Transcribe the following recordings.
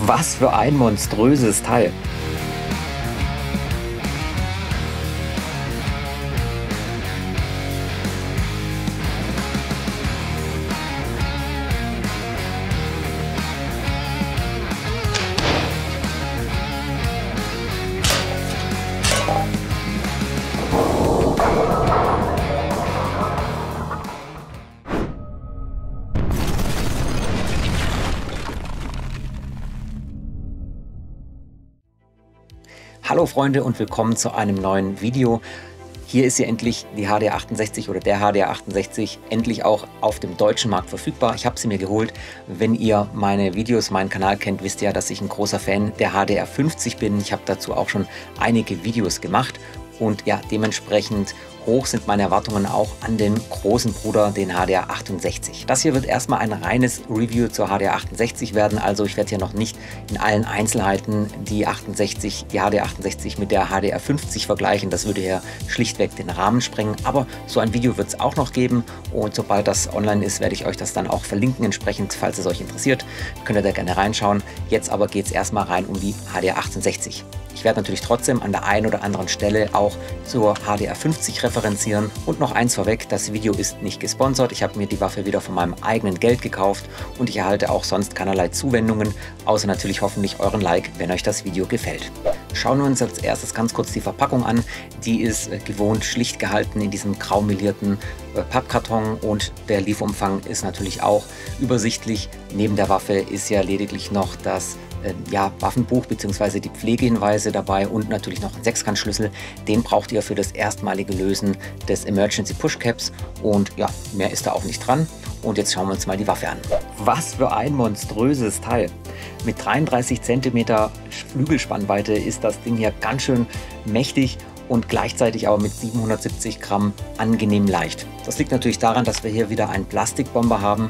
Was für ein monströses Teil! Hallo Freunde und willkommen zu einem neuen Video. Hier ist ja endlich die HDR68 oder der HDR68 endlich auch auf dem deutschen Markt verfügbar. Ich habe sie mir geholt. Wenn ihr meine Videos, meinen Kanal kennt, wisst ihr ja, dass ich ein großer Fan der HDR50 bin. Ich habe dazu auch schon einige Videos gemacht und ja, dementsprechend hoch sind meine Erwartungen auch an den großen Bruder, den HDR68. Das hier wird erstmal ein reines Review zur HDR68 werden, also ich werde hier noch nicht in allen Einzelheiten die HDR68 mit der HDR50 vergleichen. Das würde hier schlichtweg den Rahmen sprengen, aber so ein Video wird es auch noch geben und sobald das online ist, werde ich euch das dann auch verlinken entsprechend, falls es euch interessiert, könnt ihr da gerne reinschauen. Jetzt aber geht es erstmal rein um die HDR68. Ich werde natürlich trotzdem an der einen oder anderen Stelle auch zur HDR50 referenzieren. Und noch eins vorweg, das Video ist nicht gesponsert. Ich habe mir die Waffe wieder von meinem eigenen Geld gekauft und ich erhalte auch sonst keinerlei Zuwendungen, außer natürlich hoffentlich euren Like, wenn euch das Video gefällt. Schauen wir uns als erstes ganz kurz die Verpackung an. Die ist gewohnt schlicht gehalten in diesem graumelierten Pappkarton und der Lieferumfang ist natürlich auch übersichtlich. Neben der Waffe ist ja lediglich noch das Waffenbuch bzw. die Pflegehinweise dabei und natürlich noch ein Sechskantschlüssel. Den braucht ihr für das erstmalige Lösen des Emergency Push Caps und ja, mehr ist da auch nicht dran. Und jetzt schauen wir uns mal die Waffe an. Was für ein monströses Teil! Mit 33 cm Flügelspannweite ist das Ding hier ganz schön mächtig und gleichzeitig aber mit 770 Gramm angenehm leicht. Das liegt natürlich daran, dass wir hier wieder einen Plastikbomber haben,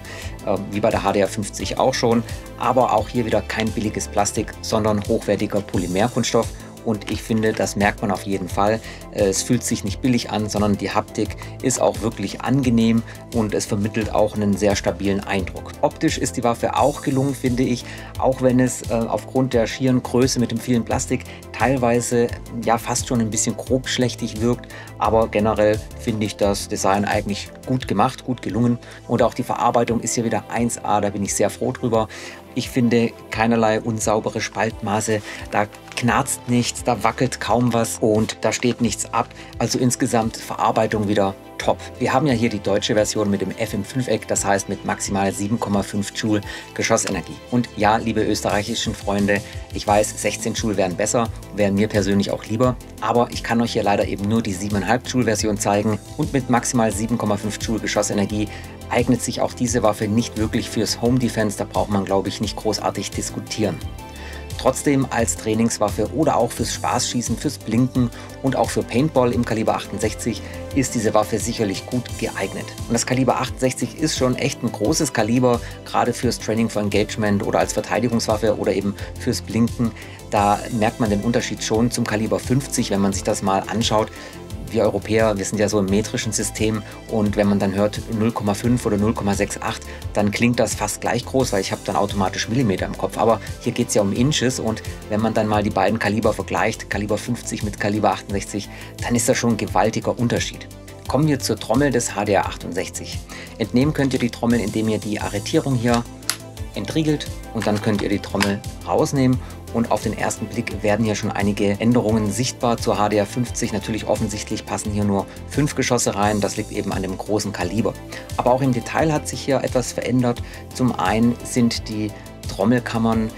wie bei der HDR50 auch schon, aber auch hier wieder kein billiges Plastik, sondern hochwertiger Polymerkunststoff. Und ich finde, das merkt man auf jeden Fall. Es fühlt sich nicht billig an, sondern die Haptik ist auch wirklich angenehm und es vermittelt auch einen sehr stabilen Eindruck. Optisch ist die Waffe auch gelungen, finde ich, auch wenn es aufgrund der schieren Größe mit dem vielen Plastik teilweise ja fast schon ein bisschen grobschlächtig wirkt. Aber generell finde ich das Design eigentlich gut gemacht, gut gelungen. Und auch die Verarbeitung ist hier wieder 1A, da bin ich sehr froh drüber. Ich finde keinerlei unsaubere Spaltmaße, da knarzt nichts, da wackelt kaum was und da steht nichts ab. Also insgesamt Verarbeitung wieder top. Wir haben ja hier die deutsche Version mit dem FM5-Eck, das heißt mit maximal 7,5 Joule Geschossenergie. Und ja, liebe österreichischen Freunde, ich weiß, 16 Joule wären besser, wären mir persönlich auch lieber, aber ich kann euch hier leider eben nur die 7,5 Joule Version zeigen und mit maximal 7,5 Joule Geschossenergie eignet sich auch diese Waffe nicht wirklich fürs Home Defense, da braucht man, glaube ich, nicht großartig diskutieren. Trotzdem als Trainingswaffe oder auch fürs Spaßschießen, fürs Blinken und auch für Paintball im Kaliber 68 ist diese Waffe sicherlich gut geeignet. Und das Kaliber 68 ist schon echt ein großes Kaliber, gerade fürs Training for Engagement oder als Verteidigungswaffe oder eben fürs Blinken. Da merkt man den Unterschied schon zum Kaliber 50, wenn man sich das mal anschaut. Wir Europäer, wir sind ja so im metrischen System und wenn man dann hört 0,5 oder 0,68, dann klingt das fast gleich groß, weil ich habe dann automatisch Millimeter im Kopf. Aber hier geht es ja um Inches und wenn man dann mal die beiden Kaliber vergleicht, Kaliber 50 mit Kaliber 68, dann ist das schon ein gewaltiger Unterschied. Kommen wir zur Trommel des HDR68. Entnehmen könnt ihr die Trommel, indem ihr die Arretierung hier entriegelt und dann könnt ihr die Trommel rausnehmen. Und auf den ersten Blick werden hier schon einige Änderungen sichtbar zur HDR50. Natürlich offensichtlich passen hier nur 5 Geschosse rein. Das liegt eben an dem großen Kaliber. Aber auch im Detail hat sich hier etwas verändert. Zum einen sind die Trommelkammern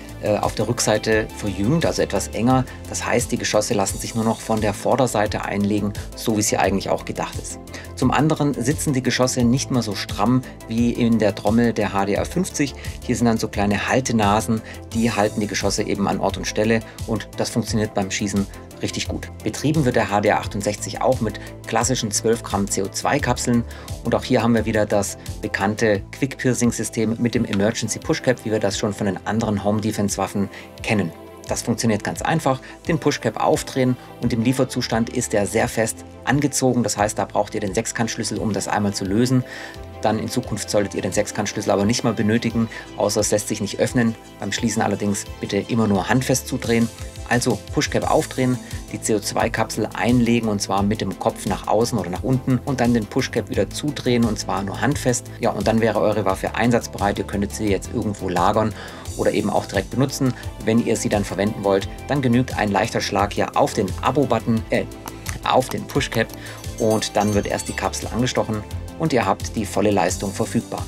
auf der Rückseite verjüngt, also etwas enger. Das heißt, die Geschosse lassen sich nur noch von der Vorderseite einlegen, so wie es hier eigentlich auch gedacht ist. Zum anderen sitzen die Geschosse nicht mehr so stramm wie in der Trommel der HDR50. Hier sind dann so kleine Haltenasen, die halten die Geschosse eben an Ort und Stelle und das funktioniert beim Schießen richtig gut. Betrieben wird der HDR68 auch mit klassischen 12 Gramm CO2-Kapseln und auch hier haben wir wieder das bekannte Quick-Piercing-System mit dem Emergency Push Cap, wie wir das schon von den anderen Home Defense Waffen kennen. Das funktioniert ganz einfach, den Pushcap aufdrehen und im Lieferzustand ist er sehr fest angezogen, das heißt, da braucht ihr den Sechskantschlüssel, um das einmal zu lösen. Dann in Zukunft solltet ihr den Sechskantschlüssel aber nicht mehr benötigen, außer es lässt sich nicht öffnen. Beim Schließen allerdings bitte immer nur handfest zudrehen. Also Pushcap aufdrehen, die CO2-Kapsel einlegen und zwar mit dem Kopf nach außen oder nach unten und dann den Pushcap wieder zudrehen und zwar nur handfest. Ja, und dann wäre eure Waffe einsatzbereit. Ihr könntet sie jetzt irgendwo lagern oder eben auch direkt benutzen. Wenn ihr sie dann verwenden wollt, dann genügt ein leichter Schlag hier auf den Abo-Button, auf den Pushcap und dann wird erst die Kapsel angestochen und ihr habt die volle Leistung verfügbar.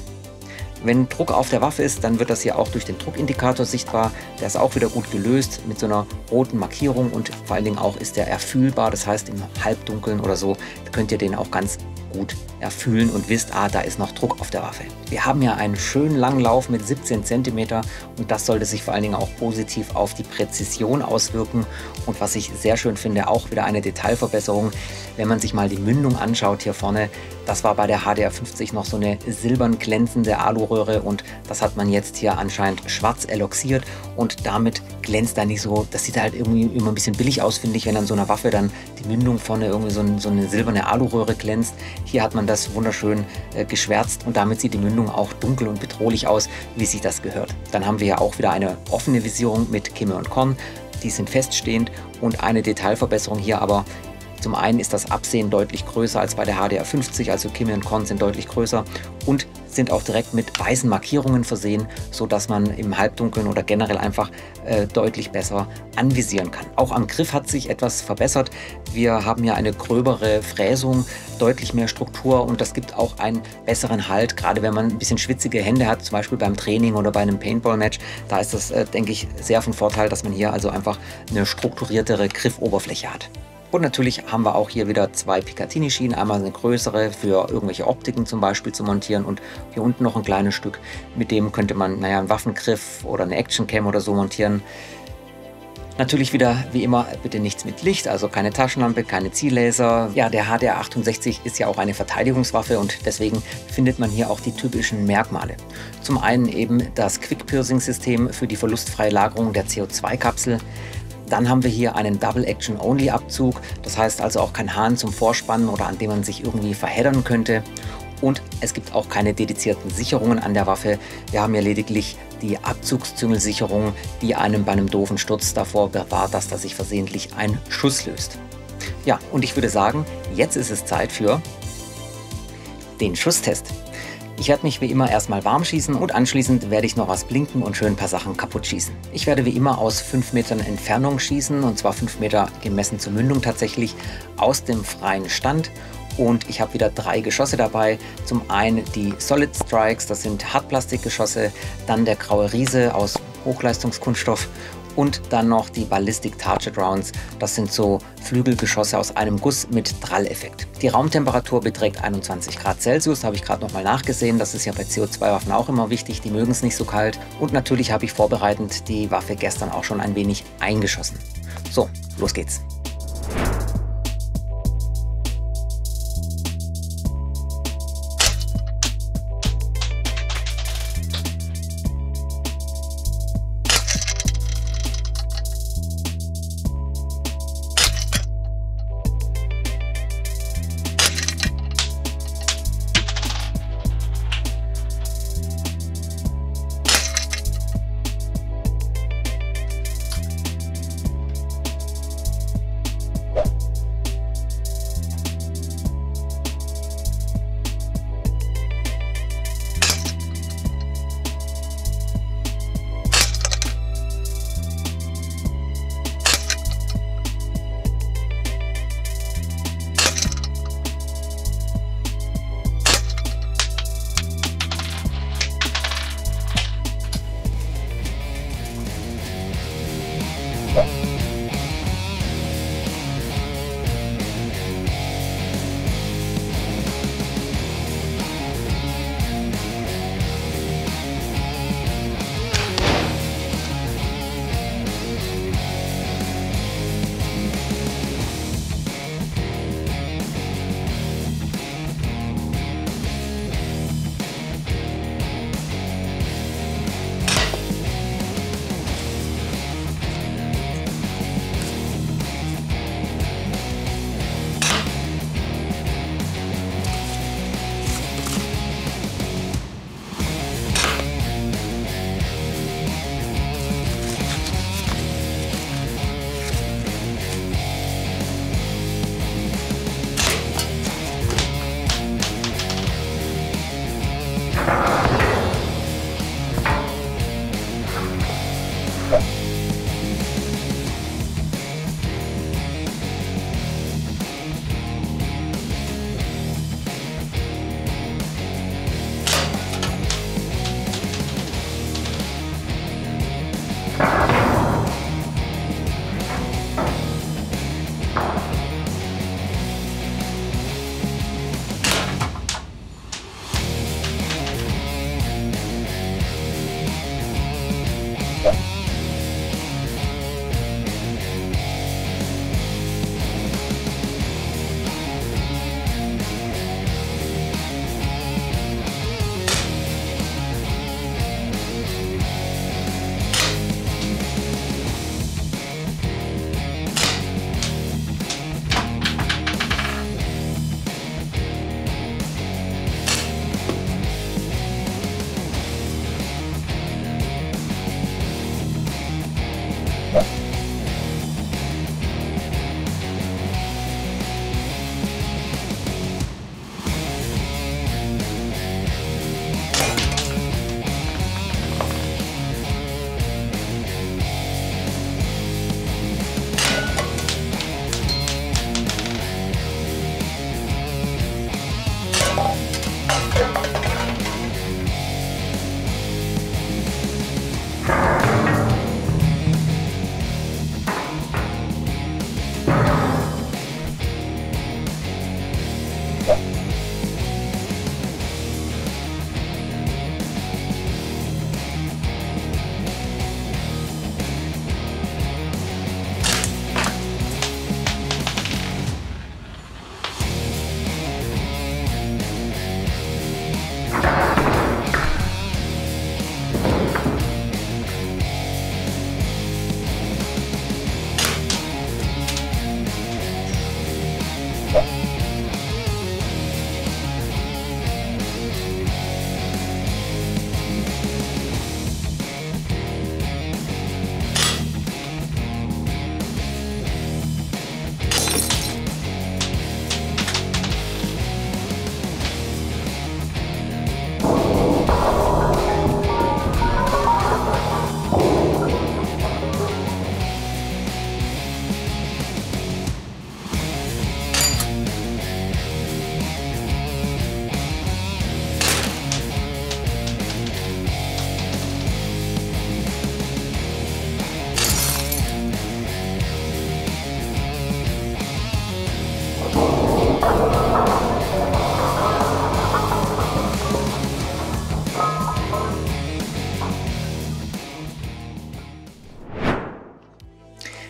Wenn Druck auf der Waffe ist, dann wird das hier auch durch den Druckindikator sichtbar. Der ist auch wieder gut gelöst mit so einer roten Markierung und vor allen Dingen auch ist der erfühlbar. Das heißt, im Halbdunkeln oder so könnt ihr den auch ganz gut erfühlen und wisst, da ist noch Druck auf der Waffe. Wir haben ja einen schönen langen Lauf mit 17 cm und das sollte sich vor allen Dingen auch positiv auf die Präzision auswirken. Und was ich sehr schön finde, auch wieder eine Detailverbesserung, wenn man sich mal die Mündung anschaut hier vorne, das war bei der HDR 50 noch so eine silbern glänzende Aluröhre und das hat man jetzt hier anscheinend schwarz eloxiert und damit glänzt da nicht so, das sieht halt irgendwie immer ein bisschen billig aus, finde ich, wenn an so einer Waffe dann die Mündung vorne irgendwie so eine silberne Aluröhre glänzt. Hier hat man das wunderschön geschwärzt und damit sieht die Mündung auch dunkel und bedrohlich aus, wie sich das gehört. Dann haben wir ja auch wieder eine offene Visierung mit Kimme und Korn, die sind feststehend und eine Detailverbesserung hier aber. Zum einen ist das Absehen deutlich größer als bei der HDR 50, also Kimme und Korn sind deutlich größer und sind auch direkt mit weißen Markierungen versehen, sodass man im Halbdunkeln oder generell einfach deutlich besser anvisieren kann. Auch am Griff hat sich etwas verbessert. Wir haben hier eine gröbere Fräsung, deutlich mehr Struktur und das gibt auch einen besseren Halt, gerade wenn man ein bisschen schwitzige Hände hat, zum Beispiel beim Training oder bei einem Paintball-Match. Da ist das, denke ich, sehr von Vorteil, dass man hier also einfach eine strukturiertere Griffoberfläche hat. Und natürlich haben wir auch hier wieder zwei Picatinny-Schienen, einmal eine größere für irgendwelche Optiken zum Beispiel zu montieren und hier unten noch ein kleines Stück, mit dem könnte man einen Waffengriff oder eine Actioncam oder so montieren. Natürlich wieder, wie immer, bitte nichts mit Licht, also keine Taschenlampe, keine Ziellaser. Ja, der HDR 68 ist ja auch eine Verteidigungswaffe und deswegen findet man hier auch die typischen Merkmale. Zum einen eben das Quick-Piercing-System für die verlustfreie Lagerung der CO2-Kapsel. Dann haben wir hier einen Double-Action-Only-Abzug, das heißt also auch kein Hahn zum Vorspannen oder an dem man sich irgendwie verheddern könnte. Und es gibt auch keine dedizierten Sicherungen an der Waffe. Wir haben ja lediglich die Abzugszüngelsicherung, die einem bei einem doofen Sturz davor bewahrt, dass da sich versehentlich ein Schuss löst. Ja, und ich würde sagen, jetzt ist es Zeit für den Schusstest. Ich werde mich wie immer erstmal warm schießen und anschließend werde ich noch was blinken und schön ein paar Sachen kaputt schießen. Ich werde wie immer aus 5 Metern Entfernung schießen und zwar 5 Meter gemessen zur Mündung tatsächlich aus dem freien Stand. Und ich habe wieder 3 Geschosse dabei. Zum einen die Solid Strikes, das sind Hartplastikgeschosse, dann der Graue Riese aus Hochleistungskunststoff und dann noch die Ballistic Target Rounds. Das sind so Flügelgeschosse aus einem Guss mit Dralleffekt. Die Raumtemperatur beträgt 21 Grad Celsius, habe ich gerade nochmal nachgesehen. Das ist ja bei CO2-Waffen auch immer wichtig, die mögen es nicht so kalt. Und natürlich habe ich vorbereitend die Waffe gestern auch schon ein wenig eingeschossen. So, los geht's.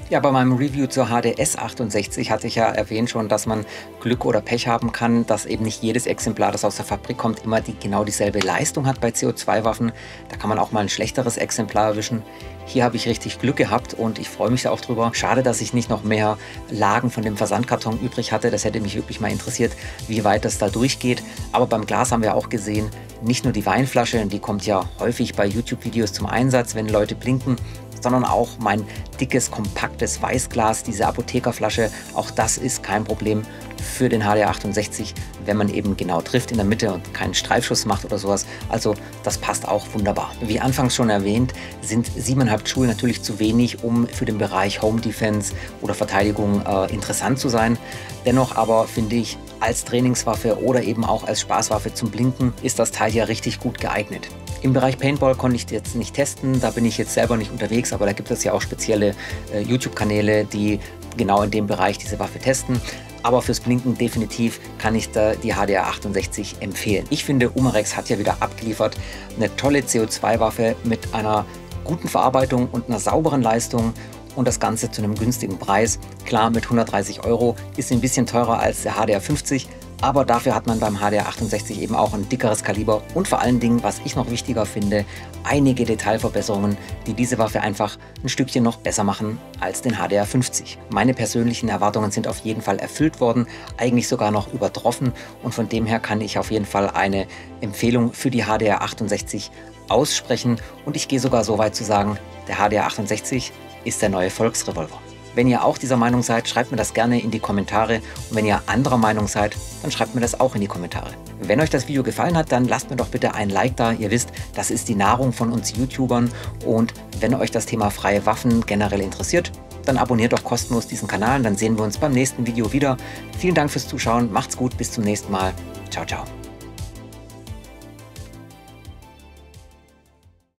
Ja, bei meinem Review zur HDS 68 hatte ich ja erwähnt schon, dass man Glück oder Pech haben kann, dass eben nicht jedes Exemplar, das aus der Fabrik kommt, immer genau dieselbe Leistung hat bei CO2-Waffen. Da kann man auch mal ein schlechteres Exemplar erwischen. Hier habe ich richtig Glück gehabt und ich freue mich da auch drüber. Schade, dass ich nicht noch mehr Lagen von dem Versandkarton übrig hatte. Das hätte mich wirklich mal interessiert, wie weit das da durchgeht. Aber beim Glas haben wir auch gesehen, nicht nur die Weinflasche, die kommt ja häufig bei YouTube-Videos zum Einsatz, wenn Leute blinken, sondern auch mein dickes, kompaktes Weißglas, diese Apothekerflasche. Auch das ist kein Problem für den HDR 68, wenn man eben genau trifft in der Mitte und keinen Streifschuss macht oder sowas. Also das passt auch wunderbar. Wie anfangs schon erwähnt, sind 7,5 Joule natürlich zu wenig, um für den Bereich Home Defense oder Verteidigung interessant zu sein. Dennoch aber finde ich, als Trainingswaffe oder eben auch als Spaßwaffe zum Blinken ist das Teil ja richtig gut geeignet. Im Bereich Paintball konnte ich jetzt nicht testen, da bin ich jetzt selber nicht unterwegs, aber da gibt es ja auch spezielle YouTube-Kanäle, die genau in dem Bereich diese Waffe testen. Aber fürs Blinken definitiv kann ich da die HDR 68 empfehlen. Ich finde, Umarex hat ja wieder abgeliefert. Eine tolle CO2-Waffe mit einer guten Verarbeitung und einer sauberen Leistung. Und das Ganze zu einem günstigen Preis. Klar, mit 130 € ist ein bisschen teurer als der HDR 50, aber dafür hat man beim HDR 68 eben auch ein dickeres Kaliber und vor allen Dingen, was ich noch wichtiger finde, einige Detailverbesserungen, die diese Waffe einfach ein Stückchen noch besser machen als den HDR 50. Meine persönlichen Erwartungen sind auf jeden Fall erfüllt worden, eigentlich sogar noch übertroffen und von dem her kann ich auf jeden Fall eine Empfehlung für die HDR 68 aussprechen und ich gehe sogar so weit zu sagen, der HDR 68 ist der neue Volksrevolver. Wenn ihr auch dieser Meinung seid, schreibt mir das gerne in die Kommentare und wenn ihr anderer Meinung seid, dann schreibt mir das auch in die Kommentare. Wenn euch das Video gefallen hat, dann lasst mir doch bitte ein Like da. Ihr wisst, das ist die Nahrung von uns YouTubern und wenn euch das Thema freie Waffen generell interessiert, dann abonniert doch kostenlos diesen Kanal, dann sehen wir uns beim nächsten Video wieder. Vielen Dank fürs Zuschauen, macht's gut, bis zum nächsten Mal. Ciao, ciao.